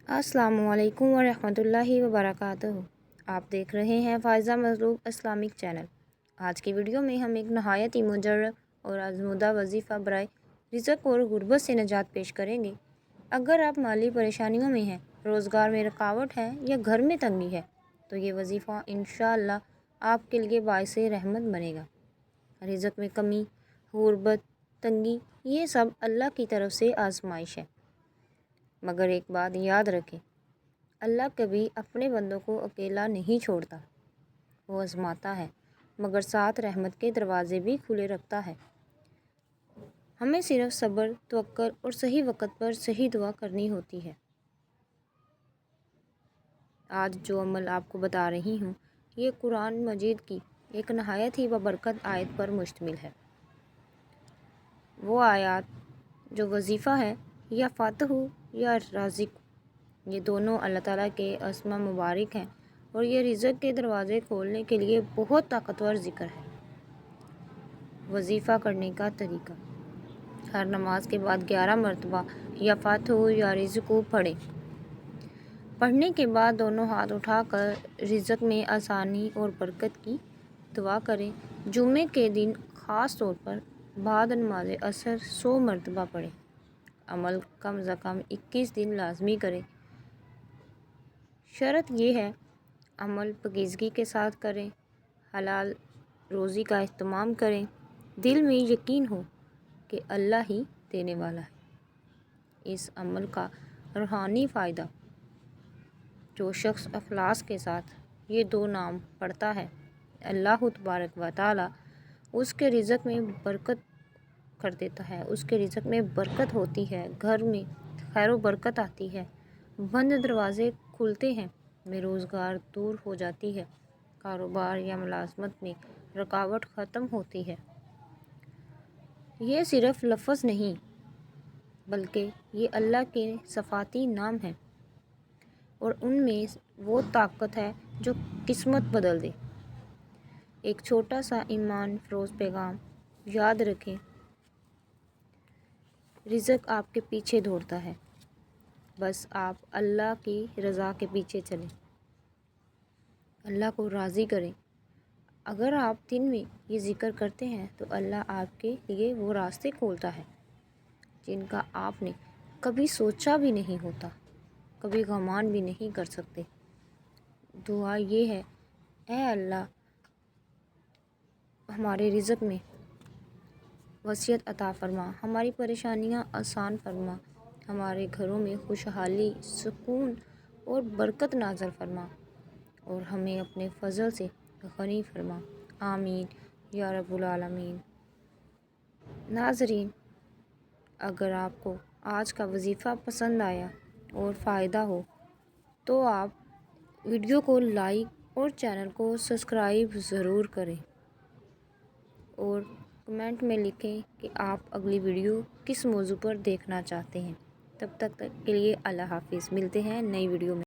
السلام علیکم ورحمۃ اللہ وبرکاتہ۔ آپ دیکھ رہے ہیں فائزہ مظلوم اسلامک چینل۔ آج کی ویڈیو میں ہم ایک نہایت ہی مجرب اور آزمودہ وظیفہ برائے رزق اور غربت سے نجات پیش کریں گے۔ اگر آپ مالی پریشانیوں میں ہیں، روزگار میں رکاوٹ ہے یا گھر میں تنگی ہے تو یہ وظیفہ انشاءاللہ آپ کے لیے باعث رحمت بنے گا۔ رزق میں کمی، غربت، تنگی، یہ سب اللہ کی طرف سے آزمائش ہے، مگر ایک بات یاد رکھیں، اللہ کبھی اپنے بندوں کو اکیلا نہیں چھوڑتا۔ وہ آزماتا ہے مگر ساتھ رحمت کے دروازے بھی کھلے رکھتا ہے۔ ہمیں صرف صبر، توکل اور صحیح وقت پر صحیح دعا کرنی ہوتی ہے۔ آج جو عمل آپ کو بتا رہی ہوں، یہ قرآن مجید کی ایک نہایت ہی بابرکت آیت پر مشتمل ہے۔ وہ آیات جو وظیفہ ہے، یا فاتح یا رازق، یہ دونوں اللہ تعالیٰ کے اسماء مبارک ہیں اور یہ رزق کے دروازے کھولنے کے لیے بہت طاقتور ذکر ہے۔ وظیفہ کرنے کا طریقہ: ہر نماز کے بعد 11 مرتبہ یا فاتح یا رزق پڑھیں۔ پڑھنے کے بعد دونوں ہاتھ اٹھا کر رزق میں آسانی اور برکت کی دعا کریں۔ جمعے کے دن خاص طور پر بعد نماز عصر 100 مرتبہ پڑھیں۔ عمل کم از کم 21 دن لازمی کریں۔ شرط یہ ہے، عمل پاکیزگی کے ساتھ کریں، حلال روزی کا اہتمام کریں، دل میں یقین ہو کہ اللہ ہی دینے والا ہے۔ اس عمل کا روحانی فائدہ: جو شخص اخلاص کے ساتھ یہ 2 نام پڑھتا ہے، اللہ تبارک و تعالیٰ اس کے رزق میں برکت کر دیتا ہے، اس کے رزق میں برکت ہوتی ہے، گھر میں خیر و برکت آتی ہے، بند دروازے کھلتے ہیں، بے روزگار دور ہو جاتی ہے، کاروبار یا ملازمت میں رکاوٹ ختم ہوتی ہے۔ یہ صرف لفظ نہیں بلکہ یہ اللہ کے صفاتی نام ہیں اور ان میں وہ طاقت ہے جو قسمت بدل دے۔ ایک چھوٹا سا ایمان فروز پیغام: یاد رکھیں، رزق آپ کے پیچھے دوڑتا ہے، بس آپ اللہ کی رضا کے پیچھے چلیں، اللہ کو راضی کریں۔ اگر آپ دن میں یہ ذکر کرتے ہیں تو اللہ آپ کے لیے وہ راستے کھولتا ہے جن کا آپ نے کبھی سوچا بھی نہیں ہوتا، کبھی گمان بھی نہیں کر سکتے۔ دعا یہ ہے: اے اللہ، ہمارے رزق میں وسعت عطا فرما، ہماری پریشانیاں آسان فرما، ہمارے گھروں میں خوشحالی، سکون اور برکت نازل فرما اور ہمیں اپنے فضل سے غنی فرما۔ آمین یا رب العالمین۔ ناظرین، اگر آپ کو آج کا وظیفہ پسند آیا اور فائدہ ہو تو آپ ویڈیو کو لائک اور چینل کو سبسکرائب ضرور کریں اور کمنٹ میں لکھیں کہ آپ اگلی ویڈیو کس موضوع پر دیکھنا چاہتے ہیں۔ تب تک کے لیے اللہ حافظ۔ ملتے ہیں نئی ویڈیو میں۔